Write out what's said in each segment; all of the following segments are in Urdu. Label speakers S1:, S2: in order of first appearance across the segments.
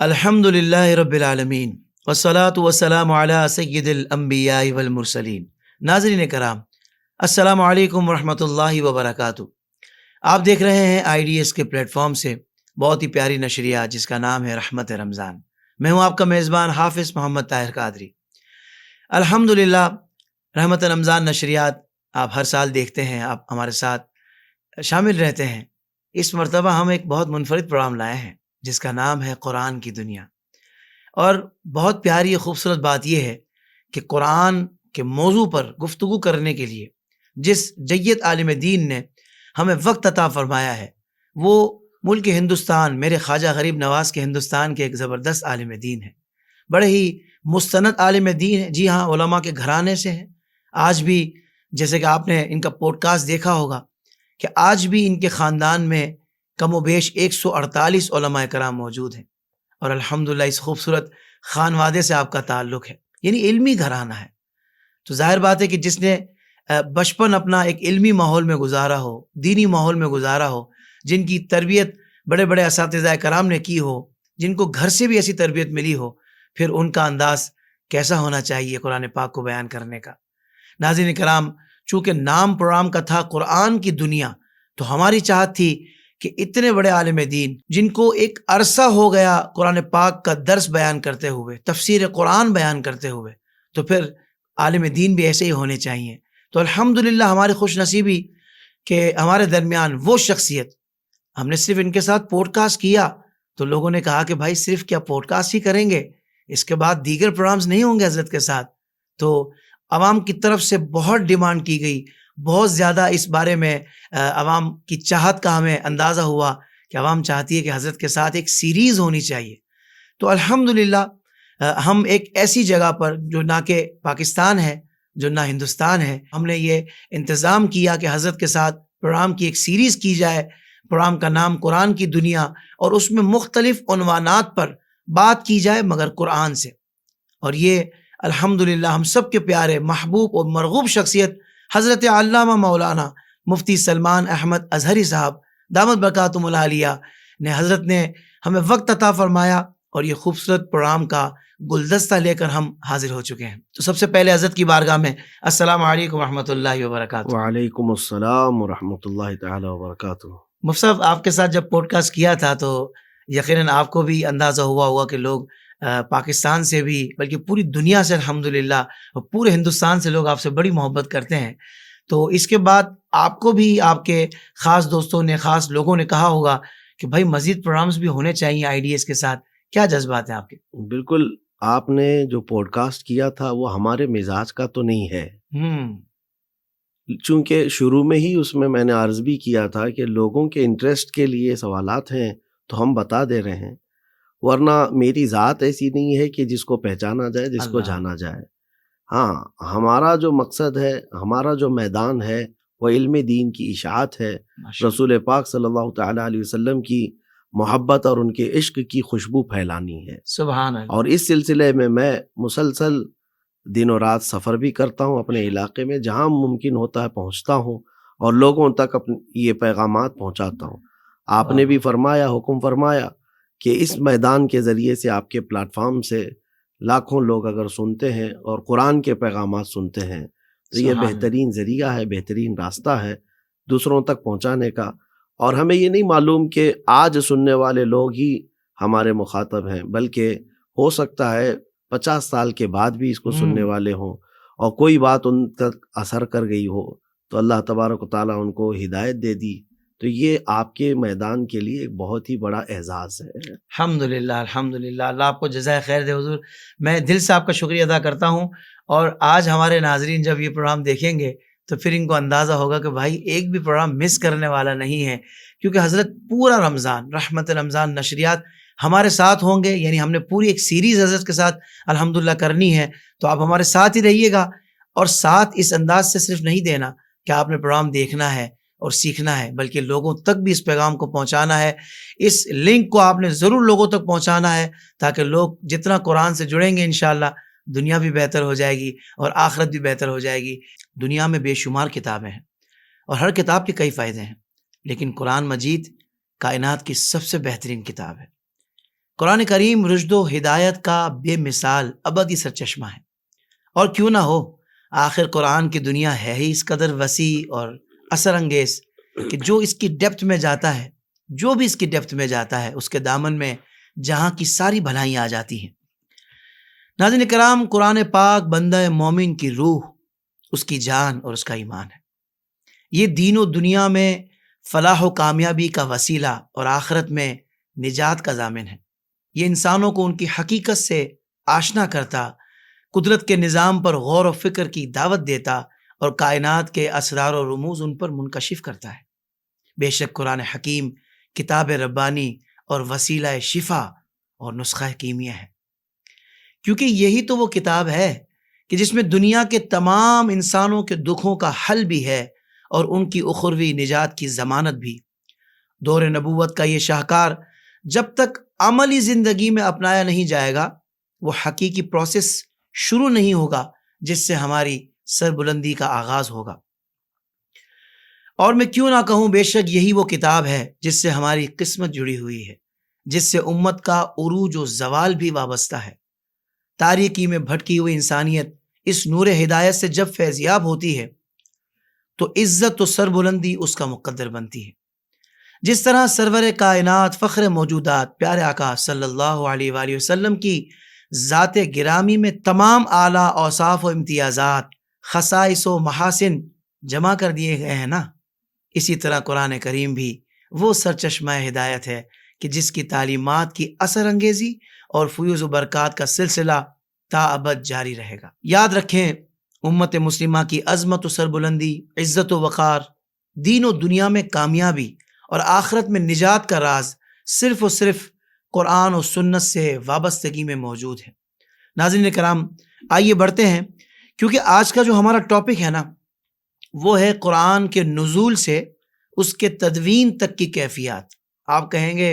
S1: الحمد للہ رب العالمین والصلاة والسلام علی سید الانبیاء والمرسلین۔ ناظرین کرام، السلام علیکم ورحمۃ اللہ وبرکاتہ۔ آپ دیکھ رہے ہیں آئی ڈی ایس کے پلیٹ فارم سے بہت ہی پیاری نشریات جس کا نام ہے رحمت رمضان۔ میں ہوں آپ کا میزبان حافظ محمد طاہر قادری۔ الحمدللہ رحمت رمضان نشریات آپ ہر سال دیکھتے ہیں، آپ ہمارے ساتھ شامل رہتے ہیں۔ اس مرتبہ ہم ایک بہت منفرد پروگرام لائے ہیں جس کا نام ہے قرآن کی دنیا، اور بہت پیاری خوبصورت بات یہ ہے کہ قرآن کے موضوع پر گفتگو کرنے کے لیے جس جید عالم دین نے ہمیں وقت عطا فرمایا ہے وہ ملک ہندوستان، میرے خواجہ غریب نواز کے ہندوستان کے ایک زبردست عالم دین ہے، بڑے ہی مستند عالم دین ہے۔ جی ہاں، علماء کے گھرانے سے ہیں۔ آج بھی جیسے کہ آپ نے ان کا پوڈ کاسٹ دیکھا ہوگا کہ آج بھی ان کے خاندان میں کم و بیش 148 علماء کرام موجود ہیں، اور الحمدللہ اس خوبصورت خانوادے سے آپ کا تعلق ہے، یعنی علمی گھرانہ ہے۔ تو ظاہر بات ہے کہ جس نے بچپن اپنا ایک علمی ماحول میں گزارا ہو، دینی ماحول میں گزارا ہو، جن کی تربیت بڑے بڑے اساتذہ کرام نے کی ہو، جن کو گھر سے بھی ایسی تربیت ملی ہو، پھر ان کا انداز کیسا ہونا چاہیے قرآن پاک کو بیان کرنے کا۔ ناظرین کرام، چونکہ نام پروگرام کا تھا قرآن کی دنیا، تو ہماری چاہت تھی کہ اتنے بڑے عالم دین جن کو ایک عرصہ ہو گیا قرآن پاک کا درس بیان کرتے ہوئے، تفسیر قرآن بیان کرتے ہوئے، تو پھر عالم دین بھی ایسے ہی ہونے چاہیے۔ تو الحمدللہ ہماری خوش نصیبی کہ ہمارے درمیان وہ شخصیت، ہم نے صرف ان کے ساتھ پوڈ کاسٹ کیا تو لوگوں نے کہا کہ بھائی صرف کیا پوڈ کاسٹ ہی کریں گے، اس کے بعد دیگر پروگرامز نہیں ہوں گے حضرت کے ساتھ؟ تو عوام کی طرف سے بہت ڈیمانڈ کی گئی، بہت زیادہ اس بارے میں عوام کی چاہت کا ہمیں اندازہ ہوا کہ عوام چاہتی ہے کہ حضرت کے ساتھ ایک سیریز ہونی چاہیے۔ تو الحمدللہ ہم ایک ایسی جگہ پر جو نہ کہ پاکستان ہے، جو نہ ہندوستان ہے، ہم نے یہ انتظام کیا کہ حضرت کے ساتھ پروگرام کی ایک سیریز کی جائے۔ پروگرام کا نام قرآن کی دنیا، اور اس میں مختلف عنوانات پر بات کی جائے مگر قرآن سے۔ اور یہ الحمدللہ ہم سب کے پیارے محبوب اور مرغوب شخصیت حضرت علامہ مولانا مفتی سلمان احمد اظہری صاحب دامت برکاتہم العالیہ نے حضرت نے ہمیں وقت عطا فرمایا، اور یہ خوبصورت پروگرام کا گلدستہ لے کر ہم حاضر ہو چکے ہیں۔ تو سب سے پہلے حضرت کی بارگاہ میں السلام علیکم ورحمۃ اللہ وبرکاتہ۔
S2: وعلیکم السلام ورحمۃ اللہ تعالی وبرکاتہ۔
S1: مفتی صاحب، آپ کے ساتھ جب پوڈ کاسٹ کیا تھا تو یقیناً آپ کو بھی اندازہ ہوا ہوگا کہ لوگ پاکستان سے بھی بلکہ پوری دنیا سے الحمدللہ اور پورے ہندوستان سے لوگ آپ سے بڑی محبت کرتے ہیں۔ تو اس کے بعد آپ کو بھی آپ کے خاص دوستوں نے، خاص لوگوں نے کہا ہوگا کہ بھائی مزید پروگرامز بھی ہونے چاہیے آئی ڈی ایس کے ساتھ، کیا جذبات ہیں آپ کے؟
S2: بالکل، آپ نے جو پوڈ کاسٹ کیا تھا وہ ہمارے مزاج کا تو نہیں ہے، چونکہ شروع میں ہی اس میں نے عرض بھی کیا تھا کہ لوگوں کے انٹرسٹ کے لیے سوالات ہیں تو ہم بتا دے رہے ہیں، ورنہ میری ذات ایسی نہیں ہے کہ جس کو پہچانا جائے، جس کو جانا جائے۔ ہاں، ہمارا جو مقصد ہے، ہمارا جو میدان ہے وہ علم دین کی اشاعت ہے، رسول پاک صلی اللہ تعالیٰ علیہ وسلم کی محبت اور ان کے عشق کی خوشبو پھیلانی ہے۔
S1: سبحان اللہ۔
S2: اور اس سلسلے میں مسلسل دن و رات سفر بھی کرتا ہوں، اپنے علاقے میں جہاں ممکن ہوتا ہے پہنچتا ہوں اور لوگوں تک یہ پیغامات پہنچاتا ہوں۔ آپ نے بھی فرمایا، حکم فرمایا کہ اس میدان کے ذریعے سے، آپ کے پلیٹ فارم سے لاکھوں لوگ اگر سنتے ہیں اور قرآن کے پیغامات سنتے ہیں تو یہ بہترین ذریعہ ہے، بہترین راستہ ہے دوسروں تک پہنچانے کا۔ اور ہمیں یہ نہیں معلوم کہ آج سننے والے لوگ ہی ہمارے مخاطب ہیں، بلکہ ہو سکتا ہے 50 سال کے بعد بھی اس کو سننے والے ہوں، اور کوئی بات ان تک اثر کر گئی ہو تو اللہ تبارک و تعالیٰ ان کو ہدایت دے دی۔ تو یہ آپ کے میدان کے لیے ایک بہت ہی بڑا اعزاز ہے۔
S1: الحمدللہ الحمدللہ، اللہ آپ کو جزائے خیر دے حضور۔ میں دل سے آپ کا شکریہ ادا کرتا ہوں، اور آج ہمارے ناظرین جب یہ پروگرام دیکھیں گے تو پھر ان کو اندازہ ہوگا کہ بھائی ایک بھی پروگرام مس کرنے والا نہیں ہے، کیونکہ حضرت پورا رمضان رحمت رمضان نشریات ہمارے ساتھ ہوں گے، یعنی ہم نے پوری ایک سیریز حضرت کے ساتھ الحمدللہ کرنی ہے۔ تو آپ ہمارے ساتھ ہی رہیے گا، اور ساتھ اس انداز سے صرف نہیں دینا کہ آپ نے پروگرام دیکھنا ہے اور سیکھنا ہے، بلکہ لوگوں تک بھی اس پیغام کو پہنچانا ہے۔ اس لنک کو آپ نے ضرور لوگوں تک پہنچانا ہے، تاکہ لوگ جتنا قرآن سے جڑیں گے انشاءاللہ دنیا بھی بہتر ہو جائے گی اور آخرت بھی بہتر ہو جائے گی۔ دنیا میں بے شمار کتابیں ہیں اور ہر کتاب کے کئی فائدے ہیں، لیکن قرآن مجید کائنات کی سب سے بہترین کتاب ہے۔ قرآن کریم رشد و ہدایت کا بے مثال ابدی سرچشمہ ہے، اور کیوں نہ ہو، آخر قرآن کی دنیا ہے ہی اس قدر وسیع اور اثر انگیز کہ جو اس کی ڈیپتھ میں جاتا ہے، جو بھی اس کی ڈیپتھ میں جاتا ہے، اس کے دامن میں جہاں کی ساری بھلائیاں آ جاتی ہیں۔ ناظرین کرام، قرآن پاک بندہ مومن کی روح، اس کی جان اور اس کا ایمان ہے۔ یہ دین و دنیا میں فلاح و کامیابی کا وسیلہ اور آخرت میں نجات کا ضامن ہے۔ یہ انسانوں کو ان کی حقیقت سے آشنا کرتا، قدرت کے نظام پر غور و فکر کی دعوت دیتا اور کائنات کے اسرار و رموز ان پر منکشف کرتا ہے۔ بے شک قرآن حکیم کتاب ربانی اور وسیلہ شفا اور نسخہ کیمیا ہے، کیونکہ یہی تو وہ کتاب ہے کہ جس میں دنیا کے تمام انسانوں کے دکھوں کا حل بھی ہے اور ان کی اخروی نجات کی ضمانت بھی۔ دور نبوت کا یہ شاہکار جب تک عملی زندگی میں اپنایا نہیں جائے گا، وہ حقیقی پروسیس شروع نہیں ہوگا جس سے ہماری سربلندی کا آغاز ہوگا۔ اور میں کیوں نہ کہوں، بے شک یہی وہ کتاب ہے جس سے ہماری قسمت جڑی ہوئی ہے، جس سے امت کا عروج و زوال بھی وابستہ ہے۔ تاریکی میں بھٹکی ہوئی انسانیت اس نور ہدایت سے جب فیضیاب ہوتی ہے تو عزت و سربلندی اس کا مقدر بنتی ہے۔ جس طرح سرور کائنات فخر موجودات پیارے آقا صلی اللہ علیہ وآلہ وسلم کی ذات گرامی میں تمام اعلیٰ اوصاف و امتیازات، خصائص و محاسن جمع کر دیے گئے ہیں نا، اسی طرح قرآن کریم بھی وہ سرچشمہ ہدایت ہے کہ جس کی تعلیمات کی اثر انگیزی اور فیوز و برکات کا سلسلہ تا ابد جاری رہے گا۔ یاد رکھیں، امت مسلمہ کی عظمت و سربلندی، عزت و وقار، دین و دنیا میں کامیابی اور آخرت میں نجات کا راز صرف و صرف قرآن و سنت سے وابستگی میں موجود ہے۔ ناظرین کرام، آئیے بڑھتے ہیں، کیونکہ آج کا جو ہمارا ٹاپک ہے نا، وہ ہے قرآن کے نزول سے اس کے تدوین تک کی کیفیات۔ آپ کہیں گے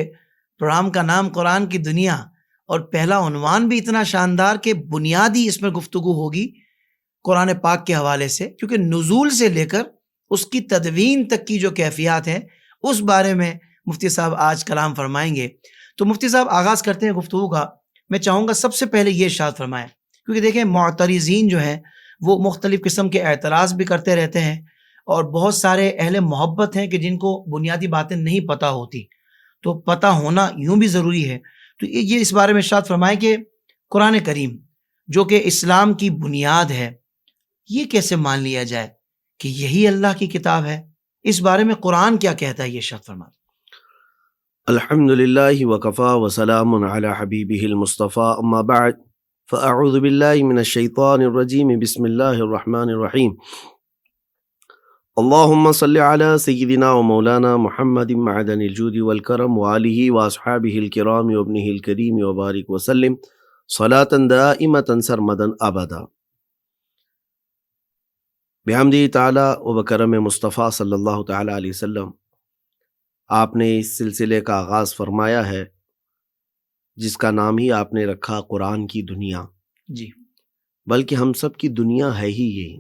S1: پروگرام کا نام قرآن کی دنیا، اور پہلا عنوان بھی اتنا شاندار کہ بنیادی اس میں گفتگو ہوگی قرآن پاک کے حوالے سے، کیونکہ نزول سے لے کر اس کی تدوین تک کی جو کیفیات ہیں اس بارے میں مفتی صاحب آج کلام فرمائیں گے۔ تو مفتی صاحب آغاز کرتے ہیں گفتگو کا۔ میں چاہوں گا سب سے پہلے یہ ارشاد فرمائیں، کیونکہ دیکھیں معترضین جو ہیں وہ مختلف قسم کے اعتراض بھی کرتے رہتے ہیں، اور بہت سارے اہل محبت ہیں کہ جن کو بنیادی باتیں نہیں پتہ ہوتی، تو پتہ ہونا یوں بھی ضروری ہے۔ تو یہ اس بارے میں ارشاد فرمائیں کہ قرآن کریم جو کہ اسلام کی بنیاد ہے، یہ کیسے مان لیا جائے کہ یہی اللہ کی کتاب ہے؟ اس بارے میں قرآن کیا کہتا ہے، یہ ارشاد فرمائیں۔
S2: الحمد للہ وکفا وسلام علی حبیبہ المصطفیٰ، اما بعد فاعوذ باللہ من الشیطان الرجیم، بسم اللہ الرحمن الرحیم۔ اللہم صلی علی سیدنا و مولانا محمد معدن الجود والکرم وآلہ واصحابہ الکرام وابنہ الکریم وبارک وسلم صلاة دائمة سرمدا ابدا۔ بحمدہ تعالی و بکرم مصطفیٰ صلی اللہ تعالی علیہ وسلم، آپ نے اس سلسلے کا آغاز فرمایا ہے جس کا نام ہی آپ نے رکھا قرآن کی دنیا۔
S1: جی،
S2: بلکہ ہم سب کی دنیا ہے ہی یہی۔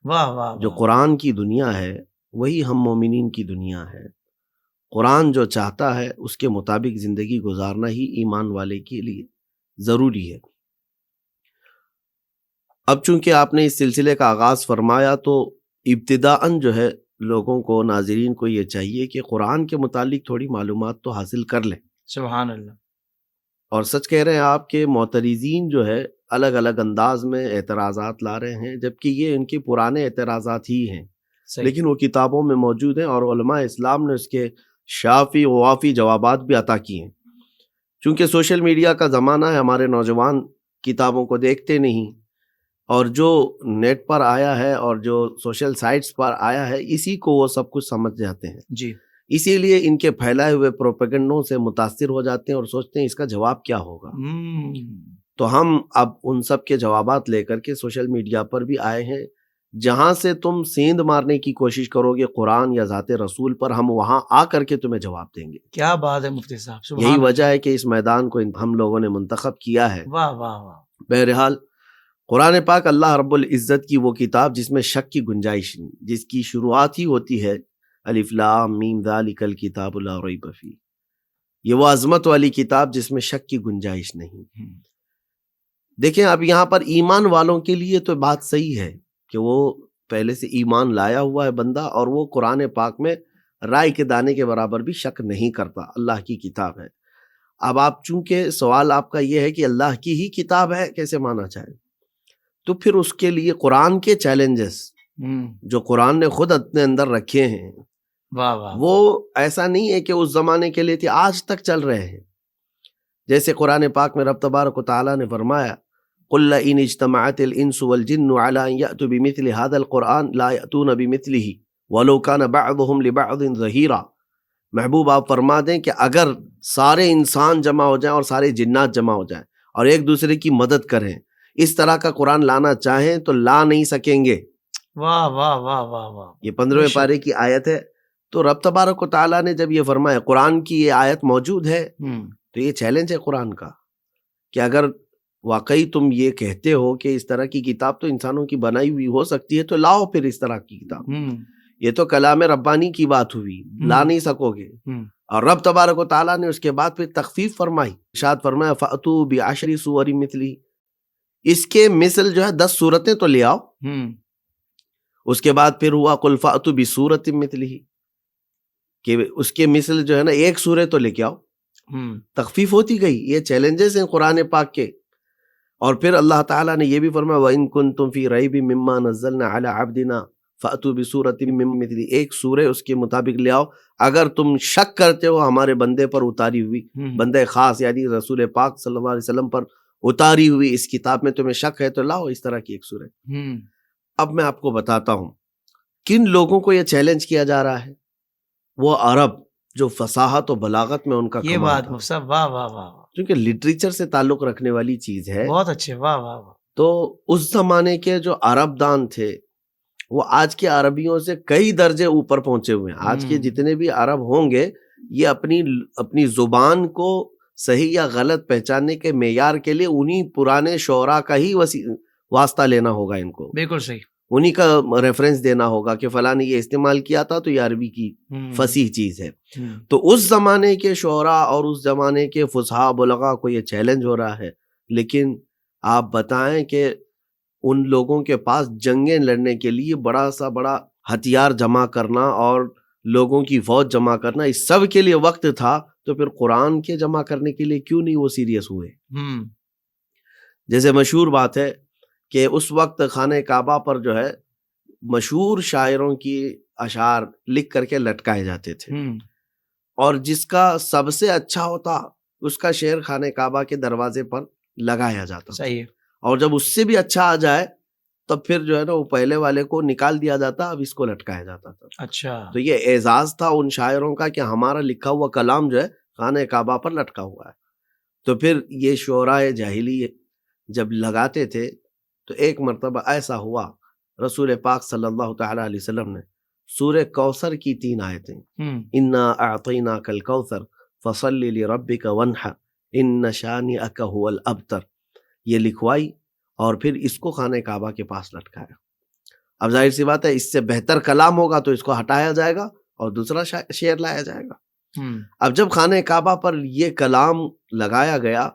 S1: واہ واہ،
S2: جو قرآن کی دنیا ہے وہی ہم مومنین کی دنیا ہے۔ قرآن جو چاہتا ہے اس کے مطابق زندگی گزارنا ہی ایمان والے کے لیے ضروری ہے۔ اب چونکہ آپ نے اس سلسلے کا آغاز فرمایا تو ابتداءً جو ہے لوگوں کو، ناظرین کو یہ چاہیے کہ قرآن کے متعلق تھوڑی معلومات تو حاصل کر لیں۔
S1: سبحان اللہ۔
S2: اور سچ کہہ رہے ہیں آپ کے معترضین جو ہے الگ الگ انداز میں اعتراضات لا رہے ہیں، جبکہ یہ ان کے پرانے اعتراضات ہی ہیں، لیکن وہ کتابوں میں موجود ہیں اور علماء اسلام نے اس کے شافی و وافی جوابات بھی عطا کیے ہیں۔ چونکہ سوشل میڈیا کا زمانہ ہے، ہمارے نوجوان کتابوں کو دیکھتے نہیں، اور جو نیٹ پر آیا ہے اور جو سوشل سائٹس پر آیا ہے اسی کو وہ سب کچھ سمجھ جاتے ہیں۔
S1: جی،
S2: اسی لیے ان کے پھیلائے ہوئے پروپیگنڈوں سے متاثر ہو جاتے ہیں اور سوچتے ہیں اس کا جواب کیا ہوگا۔ تو ہم اب ان سب کے جوابات لے کر کے سوشل میڈیا پر بھی آئے ہیں۔ جہاں سے تم سیند مارنے کی کوشش کرو گے قرآن یا ذات رسول پر، ہم وہاں آ کر کے تمہیں جواب دیں گے۔
S1: کیا بات ہے مفتی صاحب، سبحان
S2: یہی
S1: اللہ۔
S2: وجہ ہے کہ اس میدان کو ہم لوگوں نے منتخب کیا ہے۔
S1: واہ واہ واہ۔
S2: بہرحال قرآن پاک اللہ رب العزت کی وہ کتاب جس میں شک کی گنجائش نہیں، جس کی شروعات ہی ہوتی ہے الف لام میم ذالک الکتاب لا ریب فیہ۔ یہ وہ عظمت والی کتاب جس میں شک کی گنجائش نہیں۔ دیکھیں اب یہاں پر ایمان والوں کے لیے تو بات صحیح ہے کہ وہ پہلے سے ایمان لایا ہوا ہے بندہ، اور وہ قرآن پاک میں رائے کے دانے کے برابر بھی شک نہیں کرتا، اللہ کی کتاب ہے۔ اب آپ چونکہ سوال آپ کا یہ ہے کہ اللہ کی ہی کتاب ہے کیسے مانا جائے، تو پھر اس کے لیے قرآن کے چیلنجز جو قرآن نے خود اپنے اندر رکھے ہیں،
S1: واہ واہ،
S2: وہ ایسا نہیں ہے کہ اس زمانے کے لیے تھے، آج تک چل رہے ہیں۔ جیسے قرآن پاک میں رب تبارک و تعالیٰ نے فرمایا قُلْ لَئِنِ اجْتَمَعَتِ الْإِنسُ وَالْجِنُّ عَلَىٰ أَن يَأْتُوا بِمِثْلِ هَٰذَا الْقُرْآنِ لَا يَأْتُونَ بِمِثْلِهِ وَلَوْ كَانَ بَعْضُهُمْ لِبَعْضٍ ظَهِيرًا۔ محبوب آپ فرما دیں کہ اگر سارے انسان جمع ہو جائیں اور سارے جنات جمع ہو جائیں اور ایک دوسرے کی مدد کریں، اس طرح کا قرآن لانا چاہیں تو لا نہیں سکیں گے۔
S1: واہ واہ واہ واہ واہ،
S2: یہ 15ویں پارے کی آیت ہے۔ تو رب تبارک و تعالیٰ نے جب یہ فرمایا قرآن کی یہ آیت موجود ہے، تو یہ چیلنج ہے قرآن کا کہ اگر واقعی تم یہ کہتے ہو کہ اس طرح کی کتاب تو انسانوں کی بنائی ہوئی ہو سکتی ہے، تو لاؤ پھر اس طرح کی کتاب۔ یہ تو کلام ربانی کی بات ہوئی، لا نہیں سکو گے۔ اور رب تبارک و تعالیٰ نے اس کے بعد پھر تخفیف فرمائی، ارشاد فرمایا فَأْتُوا بِعَشْرِ سُوَرٍ مِثْلِهِ، اس کے مثل جو ہے 10 صورتیں تو لے آؤ۔ اس کے بعد پھر ہوا قُلْ فَأْتُوا بِسُورَةٍ مِثْلِهِ، کہ اس کے مثل جو ہے نا ایک سورہ تو لے کے آؤ۔ تخفیف ہوتی گئی، یہ چیلنجز ہیں قرآن پاک کے۔ اور پھر اللہ تعالیٰ نے یہ بھی فرمایا وَإِن كُنتُم فِي رَيْبٍ مِّمَّا نَزَّلْنَا عَلَىٰ عَبْدِنَا فَأْتُوا بِسُورَةٍ مِّن مِّثْلِهِ، ایک سورہ اس کے مطابق لے آؤ اگر تم شک کرتے ہو ہمارے بندے پر اتاری ہوئی، بندے خاص یعنی رسول پاک صلی اللہ علیہ وسلم پر اتاری ہوئی اس کتاب میں تمہیں شک ہے تو لاؤ اس طرح کی ایک سورہ۔ اب میں آپ کو بتاتا ہوں کن لوگوں کو یہ چیلنج کیا جا رہا ہے۔ وہ عرب جو فصاحت و بلاغت میں ان کا
S1: یہ
S2: کمال
S1: بات
S2: تھا،
S1: صاحب، واہ واہ واہ،
S2: کیونکہ لٹریچر سے تعلق رکھنے والی چیز ہے۔
S1: بہت اچھے، واہ واہ واہ۔
S2: تو اس زمانے کے جو عرب دان تھے وہ آج کے عربیوں سے کئی درجے اوپر پہنچے ہوئے ہیں۔ آج کے جتنے بھی عرب ہوں گے یہ اپنی زبان کو صحیح یا غلط پہچاننے کے معیار کے لیے انہی پرانے شعراء کا ہی واسطہ لینا ہوگا، ان کو
S1: بالکل صحیح،
S2: انہی کا ریفرنس دینا ہوگا کہ فلاں نے یہ استعمال کیا تھا تو یہ عربی کی فصیح چیز ہے۔ تو اس زمانے کے شعراء اور اس زمانے کے فصحاء بلغاء کو یہ چیلنج ہو رہا ہے، لیکن آپ بتائیں کہ ان لوگوں کے پاس جنگیں لڑنے کے لیے بڑا ہتھیار جمع کرنا اور لوگوں کی فوج جمع کرنا، اس سب کے لیے وقت تھا، تو پھر قرآن کے جمع کرنے کے لیے کیوں نہیں وہ سیریس ہوئے؟ جیسے مشہور بات ہے کہ اس وقت خانہ کعبہ پر جو ہے مشہور شاعروں کی اشعار لکھ کر کے لٹکائے جاتے تھے، اور جس کا سب سے اچھا ہوتا اس کا شعر خانہ کعبہ کے دروازے پر لگایا جاتا۔
S1: صحیح ہے۔
S2: اور جب اس سے بھی اچھا آ جائے تب پھر جو ہے نا وہ پہلے والے کو نکال دیا جاتا، اب اس کو لٹکایا جاتا تھا۔
S1: اچھا،
S2: تو یہ اعزاز تھا ان شاعروں کا کہ ہمارا لکھا ہوا کلام جو ہے خانہ کعبہ پر لٹکا ہوا ہے۔ تو پھر یہ شعراء جاہلی جب لگاتے تھے تو ایک مرتبہ ایسا ہوا رسول پاک صلی اللہ تعالی علیہ وسلم نے سورہ کوثر کی 3 آیتیں انا اعطیناک الکوثر فصل لربک وانحر ان شانئک هو الابتر یہ لکھوائی اور پھر اس کو خانہ کعبہ کے پاس لٹکایا۔ اب ظاہر سی بات ہے اس سے بہتر کلام ہوگا تو اس کو ہٹایا جائے گا اور دوسرا شعر لایا جائے گا۔ اب جب خانہ کعبہ پر یہ کلام لگایا گیا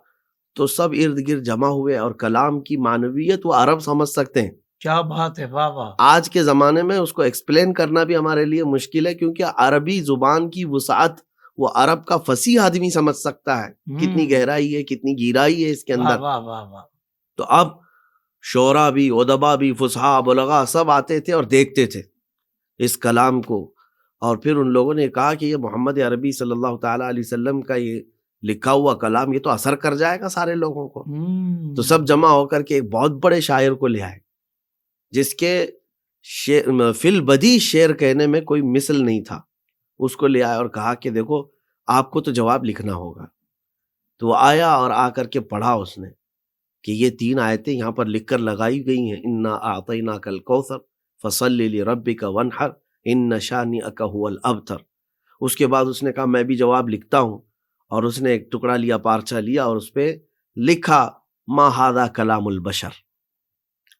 S2: تو سب ارد گرد جمع ہوئے، اور کلام کی معنویت وہ عرب سمجھ سکتے ہیں۔
S1: کیا بات ہے، واہ واہ۔
S2: آج کے زمانے میں اس کو ایکسپلین کرنا بھی ہمارے لیے مشکل ہے، کیونکہ عربی زبان کی وسعت وہ عرب کا فصیح آدمی سمجھ سکتا ہے، کتنی گہرائی ہے، کتنی گہرائی ہے اس کے اندر۔
S1: واہ واہ واہ۔
S2: تو اب شعراء بھی، ادبا بھی، فصحاء بلغاء سب آتے تھے اور دیکھتے تھے اس کلام کو، اور پھر ان لوگوں نے کہا کہ یہ محمد عربی صلی اللہ تعالی علیہ وسلم کا یہ لکھا ہوا کلام یہ تو اثر کر جائے گا سارے لوگوں کو۔ تو سب جمع ہو کر کے ایک بہت بڑے شاعر کو لے آئے جس کے فی البدیہہ شعر کہنے میں کوئی مثل نہیں تھا، اس کو لے آئے اور کہا کہ دیکھو آپ کو تو جواب لکھنا ہوگا۔ تو وہ آیا اور آ کر کے پڑھا اس نے کہ یہ 3 آیتیں یہاں پر لکھ کر لگائی گئی ہیں، انا اعطیناک الکوثر فصل لربک وانحر ان شانئک هو الابتر۔ اس کے بعد اس نے کہا میں بھی جواب لکھتا ہوں، اور اس نے ایک ٹکڑا لیا، پارچہ لیا، اور اس پہ لکھا ما ھذا کلام البشر۔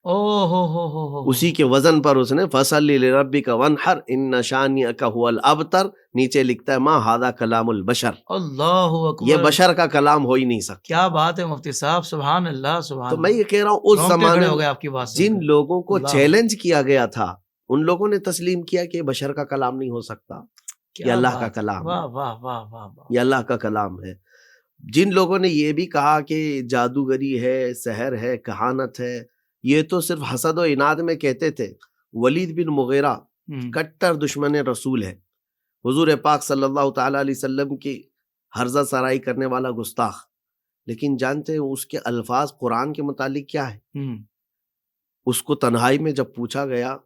S1: ہو
S2: اسی کے وزن پر اس نے فصلی لربک وانحر ان شانئک هو الابتر، نیچے لکھتا ہے ما ھذا کلام البشر،
S1: اللہ اکبر،
S2: یہ بشر کا کلام ہو ہی نہیں سکتا۔
S1: کیا بات ہے مفتی صاحب، سبحان اللہ سبحان
S2: تو
S1: اللہ۔
S2: میں یہ کہہ رہا ہوں اس
S1: رونگٹے
S2: زمانے
S1: کھڑے ہو
S2: میں
S1: گئے آپ کی بات سن
S2: جن
S1: کر۔
S2: لوگوں کو
S1: اللہ
S2: چیلنج کیا گیا تھا ان لوگوں نے تسلیم کیا کہ یہ بشر کا کلام نہیں ہو سکتا، یہ اللہ کا کلام
S1: واہ
S2: ہے،
S1: واہ واہ واہ واہ۔
S2: یہ اللہ کا کلام ہے۔ جن لوگوں نے یہ بھی کہا کہ جادوگری ہے، سحر ہے، کہانت ہے، یہ تو صرف حسد و عناد میں کہتے تھے۔ ولید بن مغیرہ کٹر دشمن رسول ہے، حضور پاک صلی اللہ تعالی علیہ وسلم کی ہرزہ سرائی کرنے والا گستاخ، لیکن جانتے ہیں اس کے الفاظ قرآن کے متعلق کیا ہے؟ اس کو تنہائی میں جب پوچھا گیا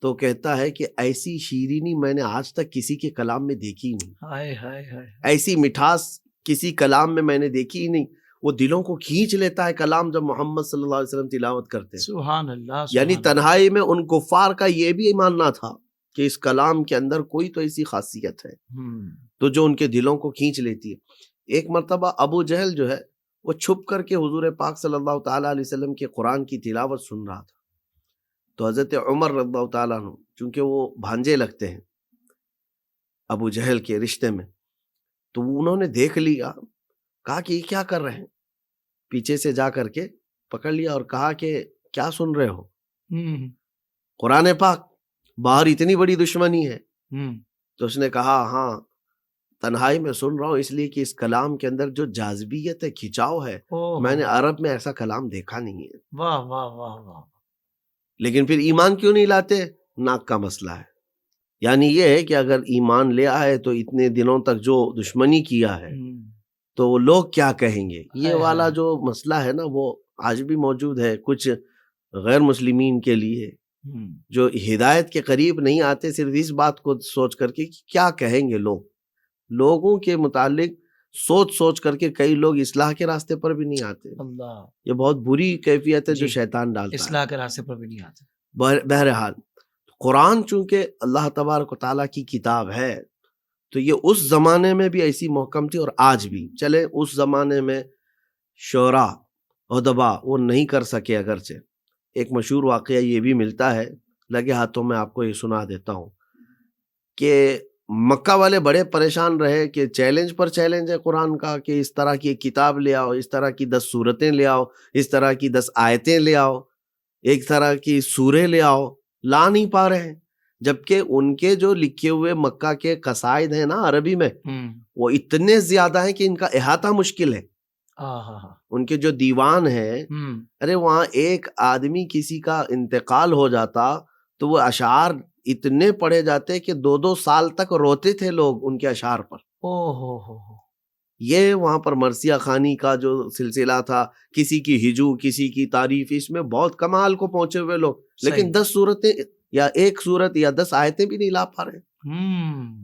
S2: تو کہتا ہے کہ ایسی شیرینی میں نے آج تک کسی کے کلام میں دیکھی نہیں،
S1: ہائے ہائے ہائے،
S2: ایسی مٹھاس کسی کلام میں نے دیکھی ہی نہیں۔ وہ دلوں کو کھینچ لیتا ہے کلام جب محمد صلی اللہ علیہ وسلم تلاوت کرتے ہیں۔
S1: سبحان اللہ
S2: یعنی
S1: سبحان
S2: تنہائی میں ان کفار کا یہ بھی ماننا تھا کہ اس کلام کے اندر کوئی تو ایسی خاصیت ہے تو جو ان کے دلوں کو کھینچ لیتی ہے۔ ایک مرتبہ ابو جہل جو ہے وہ چھپ کر کے حضور پاک صلی اللہ تعالیٰ علیہ وسلم کے قرآن کی تلاوت سن رہا تھا، تو حضرت عمر رضی اللہ تعالیٰ عنہ چونکہ وہ بھانجے لگتے ہیں ابو جہل کے رشتے میں، تو انہوں نے دیکھ لیا، کہا کہ یہ کیا کر رہے ہیں، پیچھے سے جا کر کے پکڑ لیا اور کہا کہ کیا سن رہے ہو؟ قرآن پاک، باہر اتنی بڑی دشمنی ہے۔ تو اس نے کہا ہاں تنہائی میں سن رہا ہوں اس لیے کہ اس کلام کے اندر جو جاذبیت ہے، کھچاؤ ہے، میں نے عرب میں ایسا کلام دیکھا نہیں ہے۔
S1: واہ واہ واہ واہ۔
S2: لیکن پھر ایمان کیوں نہیں لاتے؟ ناک کا مسئلہ ہے۔ یعنی یہ ہے کہ اگر ایمان لے آئے تو اتنے دنوں تک جو دشمنی کیا ہے تو وہ لوگ کیا کہیں گے، یہ والا جو مسئلہ ہے نا وہ آج بھی موجود ہے کچھ غیر مسلمین کے لیے جو ہدایت کے قریب نہیں آتے، صرف اس بات کو سوچ کر کے کہ کیا کہیں گے لوگ، لوگوں کے متعلق سوچ سوچ کر کے کئی لوگ اصلاح کے راستے پر بھی نہیں آتے۔
S1: اللہ،
S2: یہ بہت بری کیفیت ہے جو شیطان ڈالتا ہے،
S1: اصلاح کے راستے پر بھی نہیں آتے۔
S2: بہرحال قرآن چونکہ اللہ تبارک و تعالیٰ کی کتاب ہے تو یہ اس زمانے میں بھی ایسی محکم تھی اور آج بھی۔ چلے اس زمانے میں شعراء ادبا وہ نہیں کر سکے، اگرچہ ایک مشہور واقعہ یہ بھی ملتا ہے، لگے ہاتھوں میں آپ کو یہ سنا دیتا ہوں کہ مکہ والے بڑے پریشان رہے کہ چیلنج پر چیلنج ہے قرآن کا کہ اس طرح کی ایک کتاب لے آؤ، اس طرح کی 10 سورتیں لے آؤ، اس طرح کی 10 آیتیں لے آؤ، ایک طرح کی سورے لے آؤ، لا نہیں پا رہے ہیں، جبکہ ان کے جو لکھے ہوئے مکہ کے قصائد ہیں نا عربی میں وہ اتنے زیادہ ہیں کہ ان کا احاطہ مشکل ہے۔ ان کے جو دیوان ہیں، ارے وہاں ایک آدمی کسی کا انتقال ہو جاتا تو وہ اشعار اتنے پڑھے جاتے کہ 2 سال تک روتے تھے لوگ ان کے اشعار پر۔ یہ وہاں پر مرثیہ خوانی کا جو سلسلہ تھا، کسی کی ہجو، کسی کی تعریف، اس میں بہت کمال کو پہنچے ہوئے لوگ، لیکن 10 سورتیں یا ایک سورت یا 10 آیتیں بھی نہیں لا پا رہے۔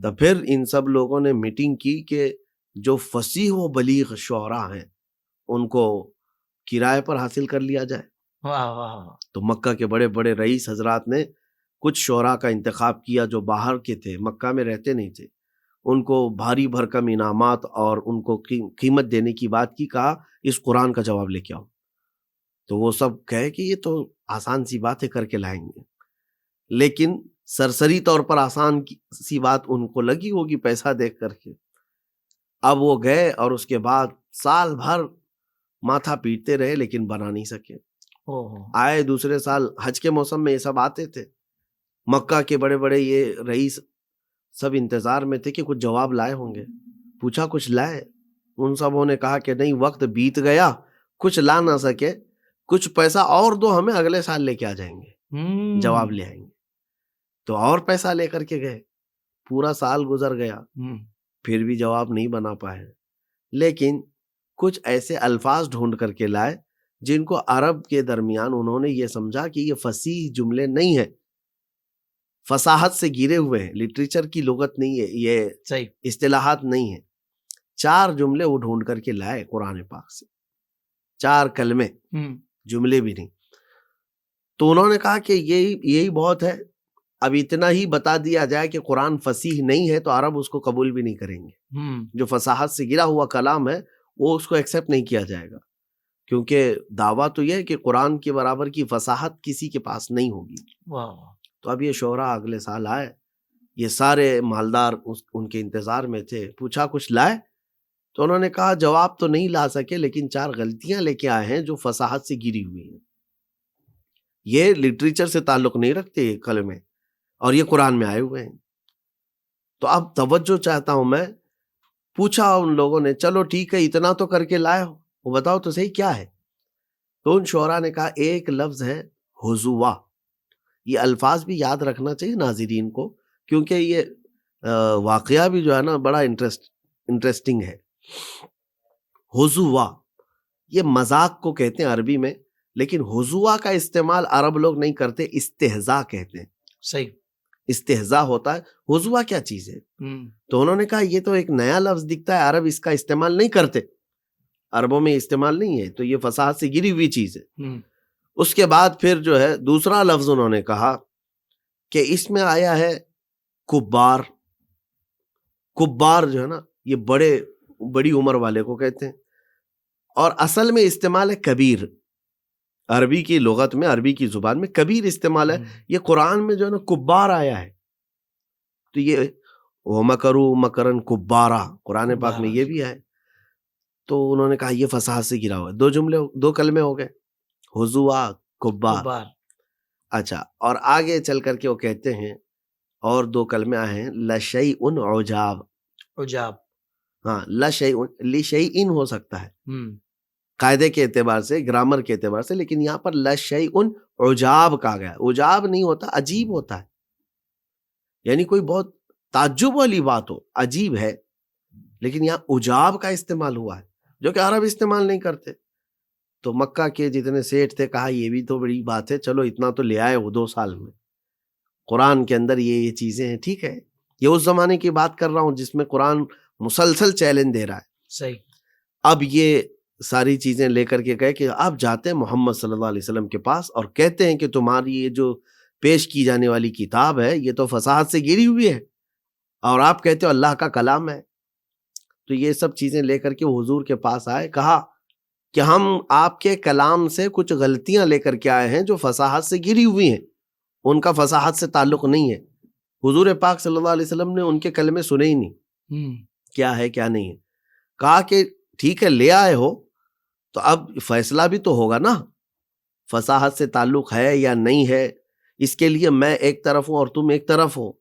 S2: تو پھر ان سب لوگوں نے میٹنگ کی کہ جو فصیح و بلیغ شعراء ہیں ان کو کرائے پر حاصل کر لیا جائے۔ تو مکہ کے بڑے بڑے رئیس حضرات نے کچھ شعراء کا انتخاب کیا جو باہر کے تھے، مکہ میں رہتے نہیں تھے، ان کو بھاری بھرکم انعامات اور ان کو قیمت دینے کی بات کی، کہا اس قرآن کا جواب لے کے آؤ۔ تو وہ سب کہے کہ یہ تو آسان سی بات ہے، کر کے لائیں گے، لیکن سرسری طور پر آسان سی بات ان کو لگی ہوگی پیسہ دیکھ کر کے۔ اب وہ گئے اور اس کے بعد سال بھر ماتھا پیٹتے رہے لیکن بنا نہیں سکے۔ آئے دوسرے سال حج کے موسم میں یہ سب آتے تھے، مکہ کے بڑے بڑے یہ رئیس سب انتظار میں تھے کہ کچھ جواب لائے ہوں گے، پوچھا کچھ لائے؟ ان سبوں نے کہا کہ نہیں، وقت بیت گیا، کچھ لا نہ سکے، کچھ پیسہ اور دو ہمیں، اگلے سال لے کے آ جائیں گے، جواب لے آئیں گے۔ تو اور پیسہ لے کر کے گئے، پورا سال گزر گیا، پھر بھی جواب نہیں بنا پائے، لیکن کچھ ایسے الفاظ ڈھونڈ کر کے لائے جن کو عرب کے درمیان انہوں نے یہ سمجھا کہ یہ فصیح جملے نہیں ہیں، فصاحت سے گرے ہوئے ہیں، لٹریچر کی لغت نہیں ہے، یہ اصطلاحات نہیں ہیں۔ 4 جملے وہ ڈھونڈ کر کے لائے قرآن پاک سے، 4 کلمے، جملے بھی نہیں۔ تو انہوں نے کہا کہ یہی بہت ہے، اب اتنا ہی بتا دیا جائے کہ قرآن فصیح نہیں ہے تو عرب اس کو قبول بھی نہیں کریں گے، جو فصاحت سے گرا ہوا کلام ہے وہ اس کو ایکسیپٹ نہیں کیا جائے گا۔ کیونکہ دعویٰ تو یہ ہے کہ قرآن کے برابر کی فصاحت کسی کے پاس نہیں ہوگی۔
S1: واہ
S2: تو اب یہ شعراء اگلے سال آئے، یہ سارے مالدار ان کے انتظار میں تھے، پوچھا کچھ لائے؟ تو انہوں نے کہا جواب تو نہیں لا سکے، لیکن 4 غلطیاں لے کے آئے ہیں جو فصاحت سے گری ہوئی ہیں۔ یہ لٹریچر سے تعلق نہیں رکھتے یہ کلمے، اور یہ قرآن میں آئے ہوئے ہیں۔ تو اب توجہ چاہتا ہوں میں، پوچھا ان لوگوں نے چلو ٹھیک ہے اتنا تو کر کے لائے ہو، وہ بتاؤ تو صحیح کیا ہے؟ تو ان شعراء نے کہا ایک لفظ ہے حضوا۔ یہ الفاظ بھی یاد رکھنا چاہیے ناظرین کو، کیونکہ یہ واقعہ بھی جو ہے نا بڑا انٹرسٹنگ ہے۔ حضوا یہ مذاق کو کہتے ہیں عربی میں، لیکن حضوا کا استعمال عرب لوگ نہیں کرتے، استہزاء کہتے ہیں۔
S1: صحیح،
S2: استہزاء ہوتا ہے، حضوا کیا چیز ہے؟ تو انہوں نے کہا یہ تو ایک نیا لفظ دکھتا ہے، عرب اس کا استعمال نہیں کرتے، عربوں میں استعمال نہیں ہے، تو یہ فصاحت سے گری ہوئی چیز ہے۔ اس کے بعد پھر جو ہے دوسرا لفظ انہوں نے کہا کہ اس میں آیا ہے کبار۔ کبار جو ہے نا یہ بڑی عمر والے کو کہتے ہیں، اور اصل میں استعمال ہے کبیر۔ عربی کی لغت میں، عربی کی زبان میں کبیر استعمال ہے، یہ قرآن میں جو ہے نا کبار آیا ہے۔ تو یہ وَمَكَرُوا مَكْرًا كُبَّارًا قرآن پاک میں یہ بھی ہے۔ تو انہوں نے کہا یہ فصاحت سے گرا ہوا ہے، 2 کلمے ہو گئے، حضوا، کبار۔ اچھا، اور آگے چل کر کے وہ کہتے ہیں اور 2 کلمے آئے ہیں، لَشَيْءٌ عُجَاب۔
S1: عجاب،
S2: ہاں، لَشَيْءٌ لِشَيْءٍ ہو سکتا ہے قاعدے کے اعتبار سے، گرامر کے اعتبار سے، لیکن یہاں پر لَشَيْءٌ عُجَاب کہا گیا۔ عجاب نہیں ہوتا، عجیب ہوتا ہے، یعنی کوئی بہت تعجب والی بات ہو، عجیب ہے، لیکن یہاں عجاب کا استعمال ہوا ہے جو کہ عرب استعمال نہیں کرتے۔ تو مکہ کے جتنے سیٹھ تھے کہا یہ بھی تو بڑی بات ہے، چلو اتنا تو لے آئے وہ 2 سال میں، قرآن کے اندر یہ چیزیں ہیں، ٹھیک ہے۔ یہ اس زمانے کی بات کر رہا ہوں جس میں قرآن مسلسل چیلنج دے رہا ہے۔
S1: صحیح۔
S2: اب یہ ساری چیزیں لے کر کے گئے کہ آپ جاتے ہیں محمد صلی اللہ علیہ وسلم کے پاس اور کہتے ہیں کہ تمہاری یہ جو پیش کی جانے والی کتاب ہے یہ تو فصاحت سے گری ہوئی ہے، اور آپ کہتے ہو اللہ کا کلام ہے۔ تو یہ سب چیزیں لے کر کے حضور کے پاس آئے، کہا کہ ہم آپ کے کلام سے کچھ غلطیاں لے کر کے آئے ہیں جو فصاحت سے گری ہوئی ہیں، ان کا فصاحت سے تعلق نہیں ہے۔ حضور پاک صلی اللہ علیہ وسلم نے ان کے کلمے سنے ہی نہیں، کیا ہے کیا نہیں ہے۔ کہا کہ ٹھیک ہے لے آئے ہو تو اب فیصلہ بھی تو ہوگا نا، فصاحت سے تعلق ہے یا نہیں ہے، اس کے لیے میں ایک طرف ہوں اور تم ایک طرف ہو۔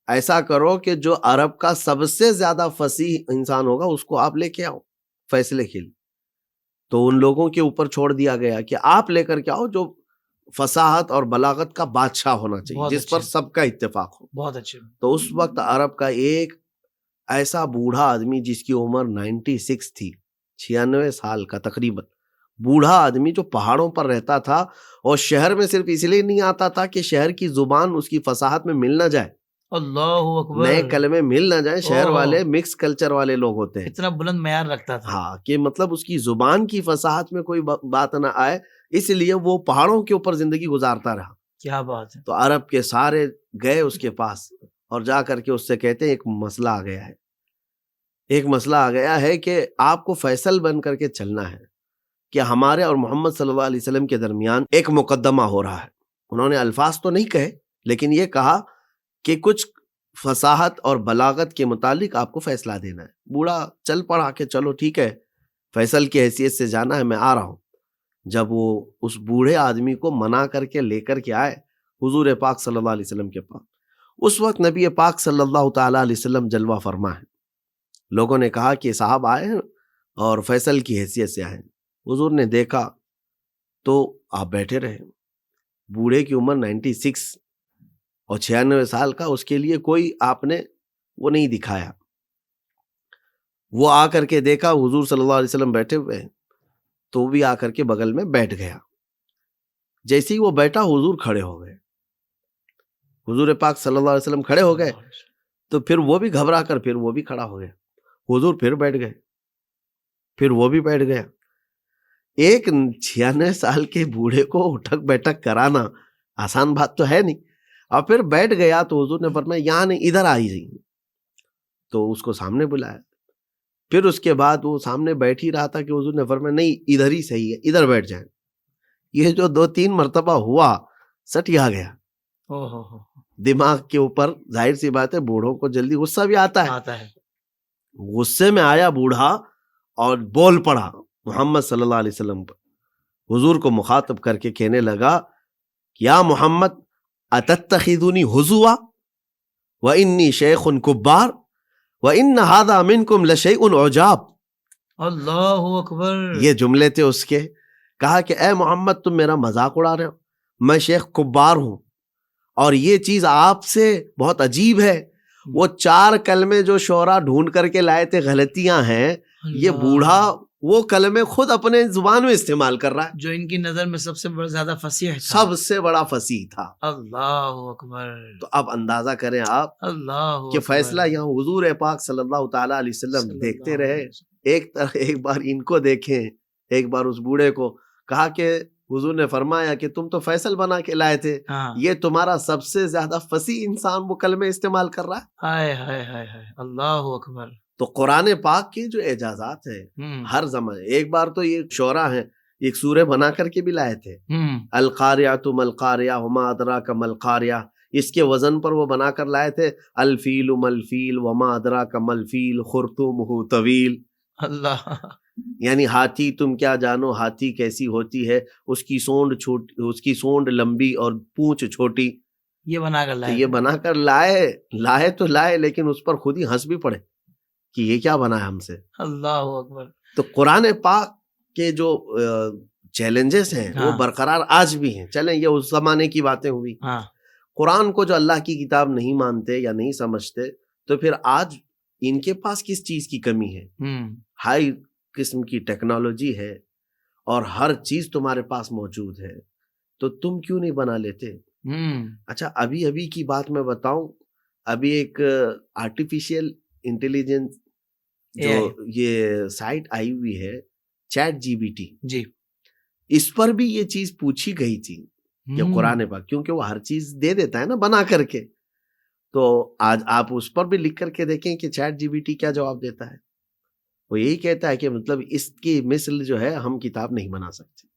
S2: ایسا کرو کہ جو عرب کا سب سے زیادہ فصیح انسان ہوگا اس کو آپ لے کے آؤ فیصلے کے لیے۔ تو ان لوگوں کے اوپر چھوڑ دیا گیا کہ آپ لے کر کے آؤ جو فصاحت اور بلاغت کا بادشاہ ہونا چاہیے، جس پر سب کا اتفاق ہو۔
S1: بہت اچھے۔
S2: تو اس وقت عرب کا ایک ایسا بوڑھا آدمی جس کی عمر 96 تھی، 96 سال کا تقریباً بوڑھا آدمی، جو پہاڑوں پر رہتا تھا اور شہر میں صرف اس لیے نہیں آتا تھا کہ شہر کی زبان اس کی فصاحت میں مل نہ جائے،
S1: اللہ اکبر،
S2: نئے کلمے مل نہ جائیں، شہر والے مکس کلچر والے لوگ ہوتے ہیں،
S1: اتنا بلند معیار رکھتا تھا،
S2: ہاں، کہ مطلب اس کی زبان کی فصاحت میں کوئی بات نہ آئے، اس لیے وہ پہاڑوں کے اوپر زندگی گزارتا رہا۔
S1: کیا بات ہے۔
S2: تو عرب کے سارے گئے اس کے پاس اور جا کر کے اس سے کہتے ہیں ایک مسئلہ آ گیا ہے، ایک مسئلہ آ گیا ہے کہ آپ کو فیصل بن کر کے چلنا ہے کہ ہمارے اور محمد صلی اللہ علیہ وسلم کے درمیان ایک مقدمہ ہو رہا ہے۔ انہوں نے الفاظ تو نہیں کہے، لیکن یہ کہا کہ کچھ فصاحت اور بلاغت کے متعلق آپ کو فیصلہ دینا ہے۔ بوڑھا چل پڑا کہ چلو ٹھیک ہے، فیصل کی حیثیت سے جانا ہے، میں آ رہا ہوں۔ جب وہ اس بوڑھے آدمی کو منا کر کے لے کر کے آئے حضور پاک صلی اللہ علیہ وسلم کے پاس، اس وقت نبی پاک صلی اللہ تعالیٰ علیہ وسلم جلوہ فرما ہے۔ لوگوں نے کہا کہ صاحب آئے ہیں اور فیصل کی حیثیت سے آئے ہیں۔ حضور نے دیکھا تو آپ بیٹھے رہے، بوڑھے کی عمر 96 اور 96 سال کا، اس کے لیے کوئی آپ نے وہ نہیں دکھایا۔ وہ آ کر کے دیکھا حضور صلی اللہ علیہ وسلم بیٹھے ہوئے ہیں تو وہ بھی آ کر کے بغل میں بیٹھ گیا۔ جیسے ہی وہ بیٹھا حضور کھڑے ہو گئے، حضور پاک صلی اللہ علیہ وسلم کھڑے ہو گئے تو پھر وہ بھی گھبرا کر پھر وہ بھی کھڑا ہو گیا، حضور پھر بیٹھ گئے، پھر وہ بھی بیٹھ گیا۔ ایک 96 سال کے بوڑھے کو اٹھک بیٹھک کرانا آسان بات تو ہے نہیں، اور پھر بیٹھ گیا تو حضور نے فرمایا یہاں نہیں، ادھر آ جائیے۔ تو اس کو سامنے بلایا، پھر اس کے بعد وہ سامنے بیٹھ ہی رہا تھا کہ حضور نے فرمایا نہیں ادھر ہی صحیح ہے، ادھر بیٹھ جائیں. یہ جو 2-3 مرتبہ ہوا سٹیا گیا دماغ کے اوپر. ظاہر سی بات ہے بوڑھوں کو جلدی غصہ بھی آتا ہے. غصے میں آیا بوڑھا اور بول پڑا محمد صلی اللہ علیہ وسلم پر. حضور کو مخاطب کر کے کہنے لگا یا محمد اتتخذونی ہزوا وانی شیخ کبار وان ھذا منکم لشیء عجاب.
S1: اللہ اکبر.
S2: یہ جملے تھے اس کے. کہا کہ اے محمد تم میرا مذاق اڑا رہے ہو، میں شیخ کبار ہوں اور یہ چیز آپ سے بہت عجیب ہے. وہ 4 کلمے جو شعرا ڈھونڈ کر کے لائے تھے غلطیاں ہیں، یہ بوڑھا وہ کلمے خود اپنے زبان میں استعمال کر رہا ہے
S1: جو ان کی نظر میں سب سے زیادہ فصیح تھا.
S2: سب سے بڑا فصیح تھا.
S1: اللہ اکبر.
S2: تو اب اندازہ کریں آپ
S1: اللہ
S2: کہ فیصلہ یہاں حضور پاک صلی اللہ تعالی علیہ وسلم دیکھتے رہے. ایک بار ان کو دیکھیں، ایک بار اس بوڑھے کو. کہا کہ حضور نے فرمایا کہ تم تو فیصل بنا کے لائے تھے، یہ تمہارا سب سے زیادہ فصیح انسان وہ کلمے استعمال کر رہا ہے.
S1: ہائے ہائے ہائے ہائے. اللہ اکبر.
S2: تو قرآن پاک کی جو اعجازات ہے ہر زمانے. ایک بار تو یہ شعرا ہیں ایک سورہ بنا کر کے بھی لائے تھے، القاریۃ ملقاریہ وما ادراک ملقاریہ. اس کے وزن پر وہ بنا کر لائے تھے الفیل ملفیل وما ادراک ملفیل خرطومہ طویل.
S1: اللہ.
S2: یعنی ہاتھی تم کیا جانو ہاتھی کیسی ہوتی ہے، اس کی سونڈ لمبی اور پونچھ چھوٹی.
S1: یہ بنا کر لائے.
S2: یہ بنا کر لائے تو لائے، لیکن اس پر خود ہی ہنس بھی پڑے کہ یہ کیا بنا ہے ہم سے.
S1: اللہ اکبر.
S2: تو قرآن پاک کے جو چیلنجز ہیں وہ برقرار آج بھی ہیں. چلیں یہ اس زمانے کی باتیں ہوئی. قرآن کو جو اللہ کی کتاب نہیں مانتے یا نہیں سمجھتے تو پھر آج ان کے پاس کس چیز کی کمی ہے؟ ہائی قسم کی ٹیکنالوجی ہے اور ہر چیز تمہارے پاس موجود ہے، تو تم کیوں نہیں بنا لیتے؟ اچھا ابھی کی بات میں بتاؤں. ابھی ایک آرٹیفیشیل انٹیلیجنس جو یہ سائٹ آئی ہوئی ہے چیٹ جی بی ٹی،
S1: جی
S2: اس پر بھی یہ چیز پوچھی گئی تھی کہ قرآن پاک، کیونکہ وہ ہر چیز دے دیتا ہے نا بنا کر کے. تو آج آپ اس پر بھی لکھ کر کے دیکھیں کہ چیٹ جی بی ٹی کیا جواب دیتا ہے. وہ یہی کہتا ہے کہ مطلب اس کی مثل جو ہے ہم کتاب نہیں بنا سکتے.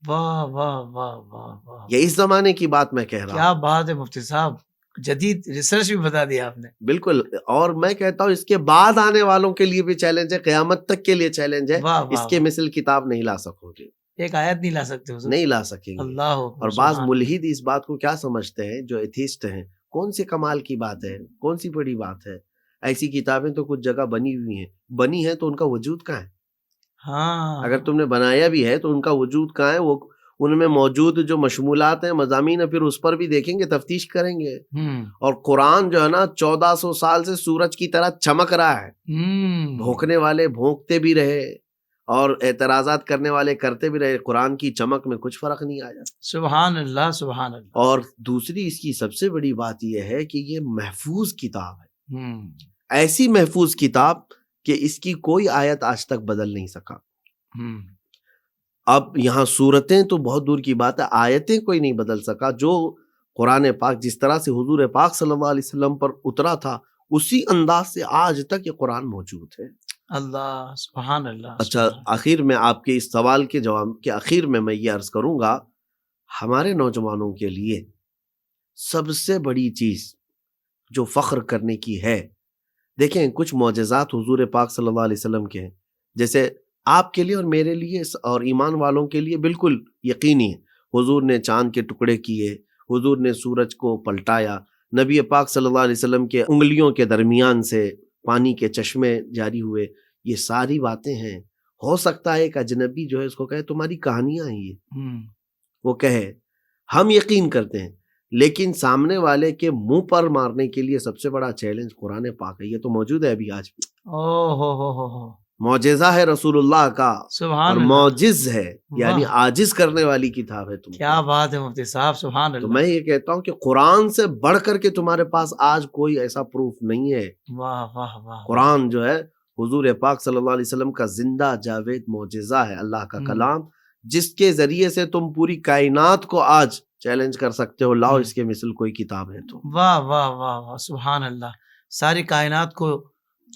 S1: واہ واہ واہ واہ واہ.
S2: یہ اس زمانے کی بات میں کہہ رہا ہوں.
S1: کیا بات ہے مفتی صاحب، جدید ریسرچ بھی بتا دیا آپ نے.
S2: بالکل. اور میں کہتا ہوں اس کے بعد آنے والوں کے لیے بھی چیلنج ہے، قیامت تک کے لیے چیلنج ہے. اس کے مثل کتاب نہیں لا سکو گے.
S1: ایک آیت نہیں لا سکتے حضور.
S2: نہیں لا سکیں گے.
S1: اللہ.
S2: اور بعض ملحد اس بات کو کیا سمجھتے ہیں جو ایتھیسٹ ہیں، کون سی کمال کی بات ہے، کون سی بڑی بات ہے. ایسی کتابیں تو کچھ جگہ بنی ہوئی ہیں تو ان کا وجود کہاں ہے؟ اگر تم نے بنایا بھی ہے تو ان کا وجود کہاں ہے؟ وہ ان میں موجود جو مشمولات ہیں، مضامین ہیں، پھر اس پر بھی دیکھیں گے، تفتیش کریں گے. اور قرآن جو ہے نا 1400 سال سے سورج کی طرح چمک رہا ہے. بھونکنے والے بھونکتے بھی رہے اور اعتراضات کرنے والے کرتے بھی رہے، قرآن کی چمک میں کچھ فرق نہیں آیا.
S1: سبحان اللہ سبحان اللہ.
S2: اور دوسری اس کی سب سے بڑی بات یہ ہے کہ یہ محفوظ کتاب ہے. ایسی محفوظ کتاب کہ اس کی کوئی آیت آج تک بدل نہیں سکا. اب یہاں صورتیں تو بہت دور کی بات ہے، آیتیں کوئی نہیں بدل سکا. جو قرآن پاک جس طرح سے حضور پاک صلی اللہ علیہ وسلم پر اترا تھا اسی انداز سے آج تک یہ قرآن موجود ہے.
S1: اللہ سبحان اللہ.
S2: اچھا آخر میں آپ کے اس سوال کے جواب کے آخر میں یہ عرض کروں گا، ہمارے نوجوانوں کے لیے سب سے بڑی چیز جو فخر کرنے کی ہے، دیکھیں کچھ معجزات حضور پاک صلی اللہ علیہ وسلم کے ہیں، جیسے آپ کے لیے اور میرے لیے اور ایمان والوں کے لیے بالکل یقینی ہے. حضور نے چاند کے ٹکڑے کیے، حضور نے سورج کو پلٹایا، نبی پاک صلی اللہ علیہ وسلم کے انگلیوں کے درمیان سے پانی کے چشمے جاری ہوئے. یہ ساری باتیں ہیں. ہو سکتا ہے ایک اجنبی جو ہے اس کو کہے تمہاری کہانیاں ہیں یہ، وہ کہے ہم یقین کرتے ہیں، لیکن سامنے والے کے منہ پر مارنے کے لیے سب سے بڑا چیلنج قرآن پاک ہے. یہ تو موجود ہے ابھی آج بھی. معجزہ ہے رسول اللہ کا،
S1: سبحان
S2: اور معجز ہے یعنی عاجز کرنے والی کتاب ہے. تم
S1: کیا بات ہے مفتی صاحب، سبحان اللہ.
S2: تو میں یہ کہتا ہوں کہ قرآن سے بڑھ کر کے تمہارے پاس آج کوئی ایسا پروف نہیں ہے.
S1: واہ واہ واہ.
S2: قرآن جو ہے حضور پاک صلی اللہ علیہ وسلم کا زندہ جاوید معجزہ ہے، اللہ کا کلام، جس کے ذریعے سے تم پوری کائنات کو آج چیلنج کر سکتے ہو، لاؤ اس کے مثل کوئی کتاب ہے تو.
S1: واہ واہ واہ واہ سبحان اللہ. ساری کائنات کو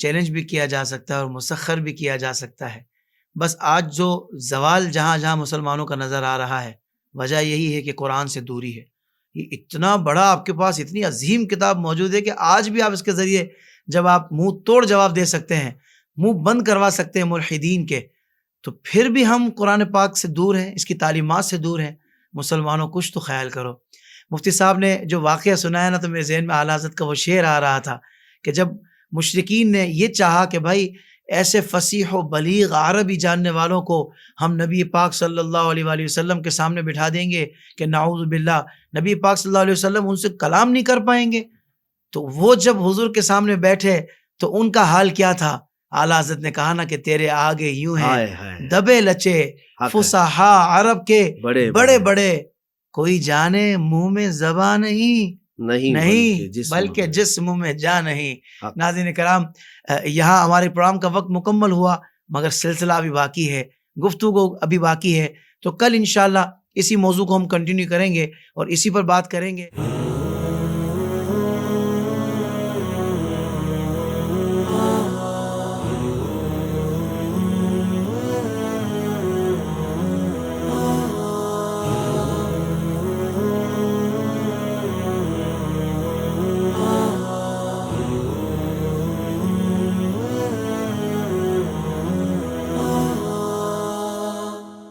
S1: چیلنج بھی کیا جا سکتا ہے اور مسخر بھی کیا جا سکتا ہے. بس آج جو زوال جہاں جہاں مسلمانوں کا نظر آ رہا ہے وجہ یہی ہے کہ قرآن سے دوری ہے. یہ اتنا بڑا آپ کے پاس اتنی عظیم کتاب موجود ہے کہ آج بھی آپ اس کے ذریعے جب آپ منہ توڑ جواب دے سکتے ہیں، منہ بند کروا سکتے ہیں ملحدین کے، تو پھر بھی ہم قرآن پاک سے دور ہیں، اس کی تعلیمات سے دور ہیں. مسلمانوں کچھ تو خیال کرو. مفتی صاحب نے جو واقعہ سنایا نا، تو میرے ذہن میں اعلیٰ حضرت کا وہ شعر آ رہا تھا کہ جب مشرکین نے یہ چاہا کہ بھائی ایسے فصیح و بلیغ عربی جاننے والوں کو ہم نبی پاک صلی اللہ علیہ وآلہ وسلم کے سامنے بٹھا دیں گے کہ نعوذ باللہ نبی پاک صلی اللہ علیہ وسلم ان سے کلام نہیں کر پائیں گے، تو وہ جب حضور کے سامنے بیٹھے تو ان کا حال کیا تھا؟ اعلیٰ حضرت نے کہا نا کہ تیرے آگے یوں ہیں دبے لچے فصحا عرب کے بڑے بڑے، کوئی جانے منہ میں زبان نہیں بلکہ جسم میں جا نہیں. ناظرین کرام، یہاں ہمارے پروگرام کا وقت مکمل ہوا، مگر سلسلہ ابھی باقی ہے، گفتگو ابھی باقی ہے. تو کل انشاءاللہ اسی موضوع کو ہم کنٹینیو کریں گے اور اسی پر بات کریں گے.